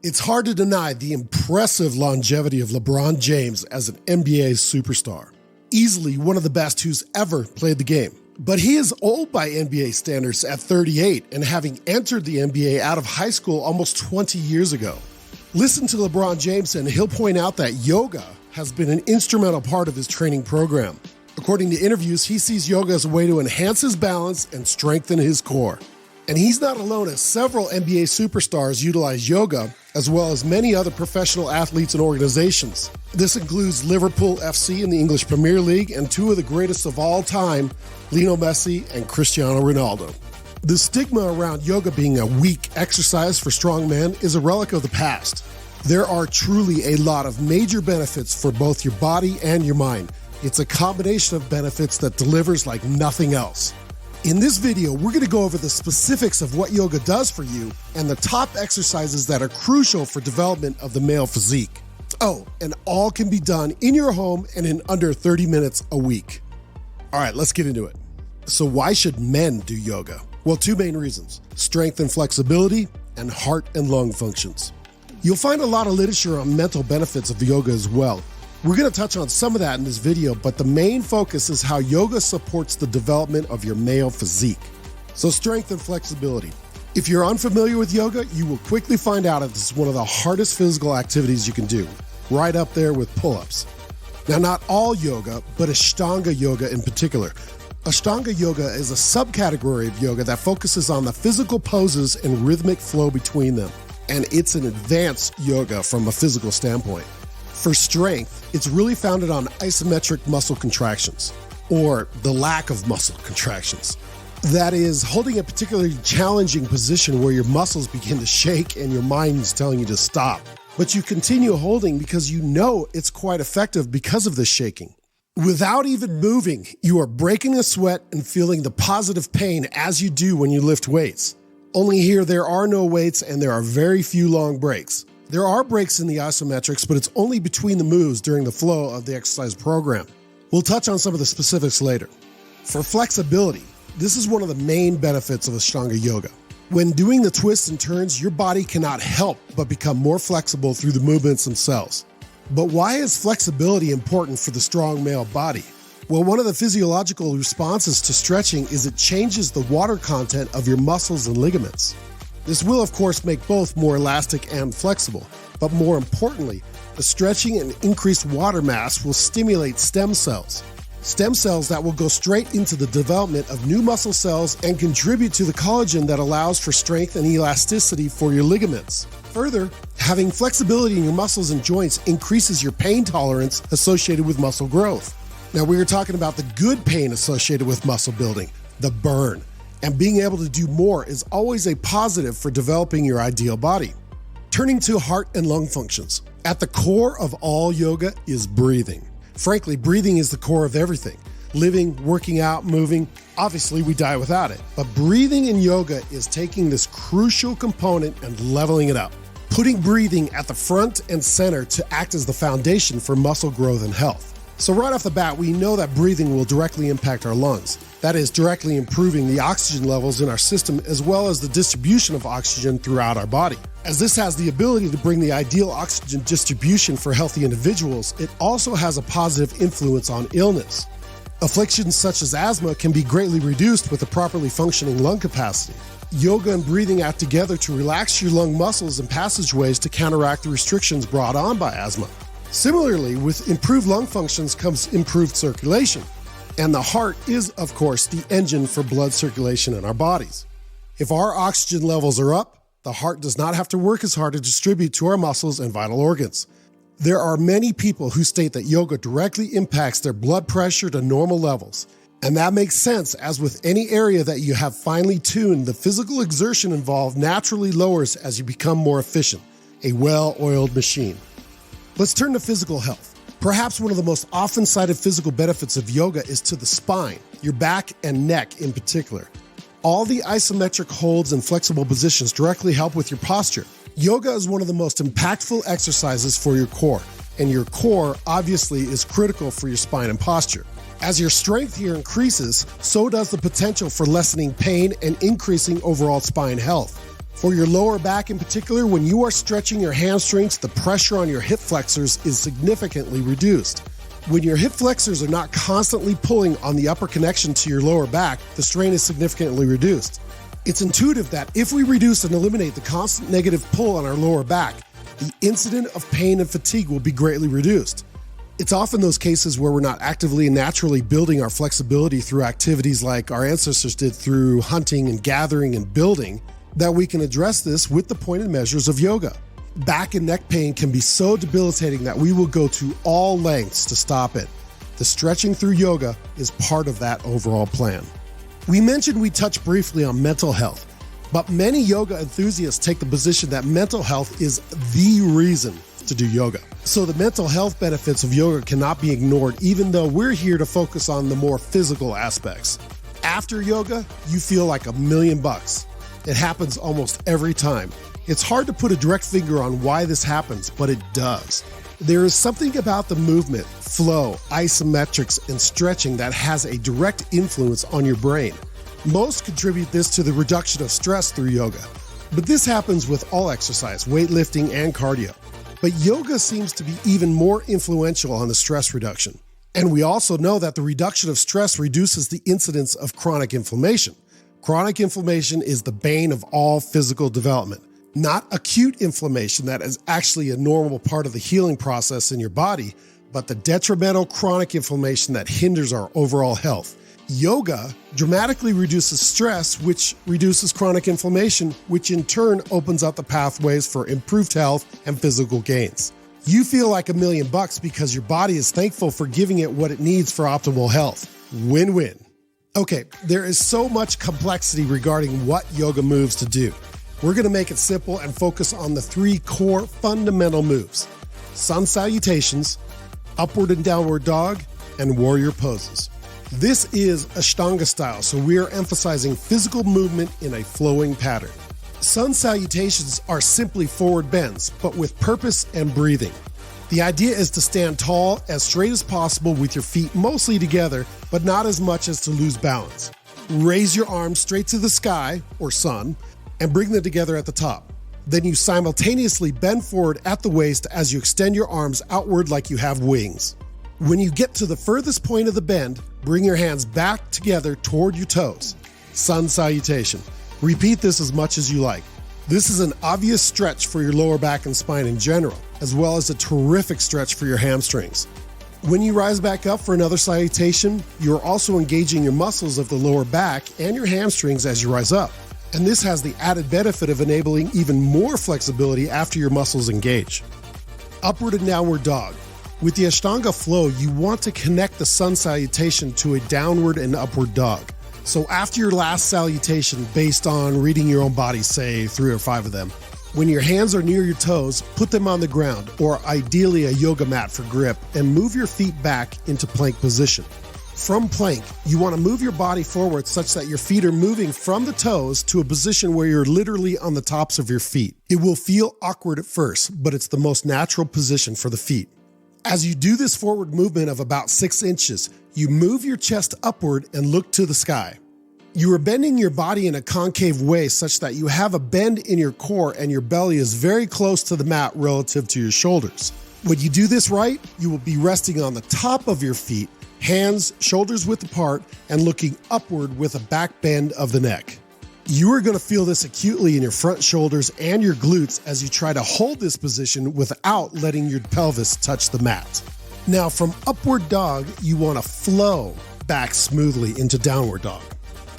It's hard to deny the impressive longevity of LeBron James as an NBA superstar. Easily one of the best who's ever played the game. But he is old by NBA standards at 38 and having entered the NBA out of high school almost 20 years ago. Listen to LeBron James and he'll point out that yoga has been an instrumental part of his training program. According to interviews, he sees yoga as a way to enhance his balance and strengthen his core. And he's not alone, as several NBA superstars utilize yoga, as well as many other professional athletes and organizations. This includes Liverpool FC in the English Premier League and two of the greatest of all time, Lionel Messi and Cristiano Ronaldo. The stigma around yoga being a weak exercise for strong men is a relic of the past. There are truly a lot of major benefits for both your body and your mind. It's a combination of benefits that delivers like nothing else. In this video, we're going to go over the specifics of what yoga does for you and the top exercises that are crucial for development of the male physique. Oh, and all can be done in your home and in under 30 minutes a week. All right, let's get into it. So why should men do yoga? Well, two main reasons: strength and flexibility, and heart and lung functions. You'll find a lot of literature on mental benefits of yoga as well. We're going to touch on some of that in this video, but the main focus is how yoga supports the development of your male physique. So strength and flexibility. If you're unfamiliar with yoga, you will quickly find out that it's one of the hardest physical activities you can do, right up there with pull-ups. Now, not all yoga, but Ashtanga yoga in particular. Ashtanga yoga is a subcategory of yoga that focuses on the physical poses and rhythmic flow between them. And it's an advanced yoga from a physical standpoint. For strength, it's really founded on isometric muscle contractions, or the lack of muscle contractions. That is, holding a particularly challenging position where your muscles begin to shake and your mind is telling you to stop. But you continue holding because you know it's quite effective because of the shaking. Without even moving, you are breaking a sweat and feeling the positive pain as you do when you lift weights. Only here, there are no weights and there are very few long breaks. There are breaks in the isometrics, but it's only between the moves during the flow of the exercise program. We'll touch on some of the specifics later. For flexibility, this is one of the main benefits of Ashtanga yoga. When doing the twists and turns, your body cannot help but become more flexible through the movements themselves. But why is flexibility important for the strong male body? Well, one of the physiological responses to stretching is it changes the water content of your muscles and ligaments. This will, of course, make both more elastic and flexible, but more importantly, the stretching and increased water mass will stimulate stem cells. Stem cells that will go straight into the development of new muscle cells and contribute to the collagen that allows for strength and elasticity for your ligaments. Further, having flexibility in your muscles and joints increases your pain tolerance associated with muscle growth. Now, we are talking about the good pain associated with muscle building, the burn. And being able to do more is always a positive for developing your ideal body. Turning to heart and lung functions. At the core of all yoga is breathing. Frankly, breathing is the core of everything. Living, working out, moving, obviously we die without it. But breathing in yoga is taking this crucial component and leveling it up. Putting breathing at the front and center to act as the foundation for muscle growth and health. So right off the bat, we know that breathing will directly impact our lungs. That is, directly improving the oxygen levels in our system as well as the distribution of oxygen throughout our body. As this has the ability to bring the ideal oxygen distribution for healthy individuals, it also has a positive influence on illness. Afflictions such as asthma can be greatly reduced with a properly functioning lung capacity. Yoga and breathing act together to relax your lung muscles and passageways to counteract the restrictions brought on by asthma. Similarly, with improved lung functions comes improved circulation. And the heart is, of course, the engine for blood circulation in our bodies. If our oxygen levels are up, the heart does not have to work as hard to distribute to our muscles and vital organs. There are many people who state that yoga directly impacts their blood pressure to normal levels. And that makes sense, as with any area that you have finely tuned, the physical exertion involved naturally lowers as you become more efficient, a well-oiled machine. Let's turn to physical health. Perhaps one of the most often cited physical benefits of yoga is to the spine, your back and neck in particular. All the isometric holds and flexible positions directly help with your posture. Yoga is one of the most impactful exercises for your core, and your core obviously is critical for your spine and posture. As your strength here increases, so does the potential for lessening pain and increasing overall spine health. For your lower back in particular, when you are stretching your hamstrings, the pressure on your hip flexors is significantly reduced. When your hip flexors are not constantly pulling on the upper connection to your lower back, the strain is significantly reduced. It's intuitive that if we reduce and eliminate the constant negative pull on our lower back, the incident of pain and fatigue will be greatly reduced. It's often those cases where we're not actively and naturally building our flexibility through activities like our ancestors did through hunting and gathering and building that we can address this with the pointed measures of yoga. Back and neck pain can be so debilitating that we will go to all lengths to stop it. The stretching through yoga is part of that overall plan. We mentioned we touched briefly on mental health, but many yoga enthusiasts take the position that mental health is the reason to do yoga. So the mental health benefits of yoga cannot be ignored, even though we're here to focus on the more physical aspects. After yoga, you feel like $1,000,000. It happens almost every time. It's hard to put a direct finger on why this happens, but it does. There is something about the movement, flow, isometrics, and stretching that has a direct influence on your brain. Most contribute this to the reduction of stress through yoga, but this happens with all exercise, weightlifting, and cardio. But yoga seems to be even more influential on the stress reduction. And we also know that the reduction of stress reduces the incidence of chronic inflammation. Chronic inflammation is the bane of all physical development, not acute inflammation that is actually a normal part of the healing process in your body, but the detrimental chronic inflammation that hinders our overall health. Yoga dramatically reduces stress, which reduces chronic inflammation, which in turn opens up the pathways for improved health and physical gains. You feel like $1,000,000 because your body is thankful for giving it what it needs for optimal health. Win-win. Okay, there is so much complexity regarding what yoga moves to do. We're going to make it simple and focus on the 3 core fundamental moves: sun salutations, upward and downward dog, and warrior poses. This is Ashtanga style, so we are emphasizing physical movement in a flowing pattern. Sun salutations are simply forward bends, but with purpose and breathing. The idea is to stand tall, as straight as possible with your feet mostly together, but not as much as to lose balance. Raise your arms straight to the sky, or sun, and bring them together at the top. Then you simultaneously bend forward at the waist as you extend your arms outward like you have wings. When you get to the furthest point of the bend, bring your hands back together toward your toes. Sun salutation. Repeat this as much as you like. This is an obvious stretch for your lower back and spine in general, as well as a terrific stretch for your hamstrings. When you rise back up for another salutation, you're also engaging your muscles of the lower back and your hamstrings as you rise up. And this has the added benefit of enabling even more flexibility after your muscles engage. Upward and downward dog. With the Ashtanga flow, you want to connect the sun salutation to a downward and upward dog. So after your last salutation, based on reading your own body, say 3 or 5 of them, when your hands are near your toes, put them on the ground, or ideally a yoga mat for grip, and move your feet back into plank position. From plank, you want to move your body forward such that your feet are moving from the toes to a position where you're literally on the tops of your feet. It will feel awkward at first, but it's the most natural position for the feet. As you do this forward movement of about 6 inches, you move your chest upward and look to the sky. You are bending your body in a concave way such that you have a bend in your core and your belly is very close to the mat relative to your shoulders. When you do this right, you will be resting on the top of your feet, hands, shoulders width apart, and looking upward with a back bend of the neck. You are going to feel this acutely in your front shoulders and your glutes as you try to hold this position without letting your pelvis touch the mat. Now, from upward dog, you want to flow back smoothly into downward dog.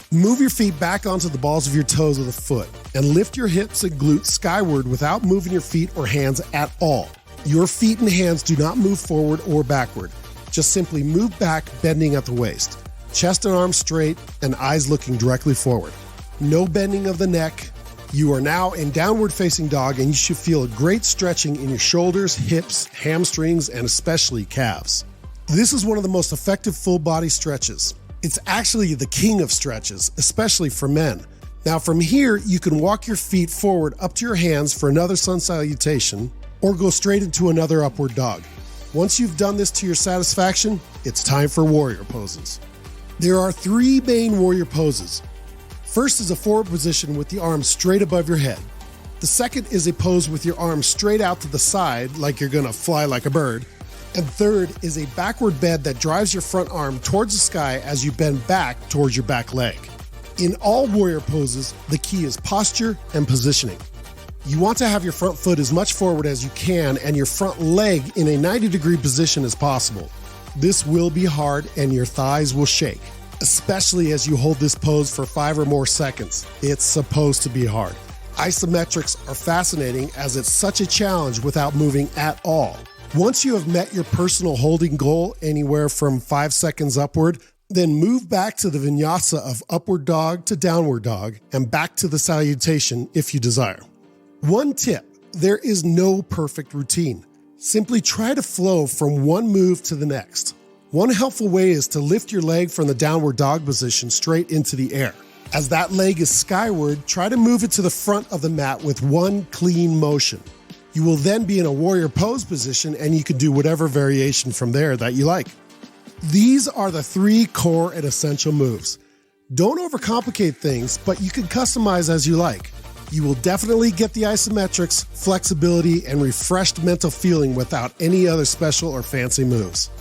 Move your feet back onto the balls of your toes of the foot and lift your hips and glutes skyward without moving your feet or hands at all. Your feet and hands do not move forward or backward. Just simply move back, bending at the waist. Chest and arms straight and eyes looking directly forward. No bending of the neck. You are now in downward facing dog and you should feel a great stretching in your shoulders, hips, hamstrings, and especially calves. This is one of the most effective full body stretches. It's actually the king of stretches, especially for men. Now from here, you can walk your feet forward up to your hands for another sun salutation or go straight into another upward dog. Once you've done this to your satisfaction, it's time for warrior poses. There are 3 main warrior poses. First is a forward position with the arms straight above your head. The second is a pose with your arms straight out to the side, like you're gonna fly like a bird. And third is a backward bend that drives your front arm towards the sky as you bend back towards your back leg. In all warrior poses, the key is posture and positioning. You want to have your front foot as much forward as you can and your front leg in a 90-degree position as possible. This will be hard and your thighs will shake, especially as you hold this pose for 5 or more seconds. It's supposed to be hard. Isometrics are fascinating as it's such a challenge without moving at all. Once you have met your personal holding goal anywhere from 5 seconds upward, then move back to the vinyasa of upward dog to downward dog and back to the salutation if you desire. One tip, there is no perfect routine. Simply try to flow from one move to the next. One helpful way is to lift your leg from the downward dog position straight into the air. As that leg is skyward, try to move it to the front of the mat with one clean motion. You will then be in a warrior pose position and you can do whatever variation from there that you like. These are the 3 core and essential moves. Don't overcomplicate things, but you can customize as you like. You will definitely get the isometrics, flexibility, and refreshed mental feeling without any other special or fancy moves.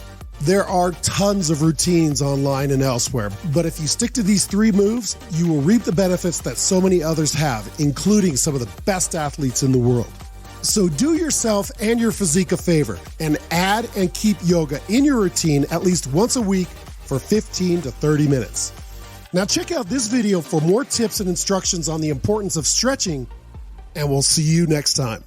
There are tons of routines online and elsewhere, but if you stick to these 3 moves, you will reap the benefits that so many others have, including some of the best athletes in the world. So do yourself and your physique a favor and add and keep yoga in your routine at least once a week for 15 to 30 minutes. Now check out this video for more tips and instructions on the importance of stretching, and we'll see you next time.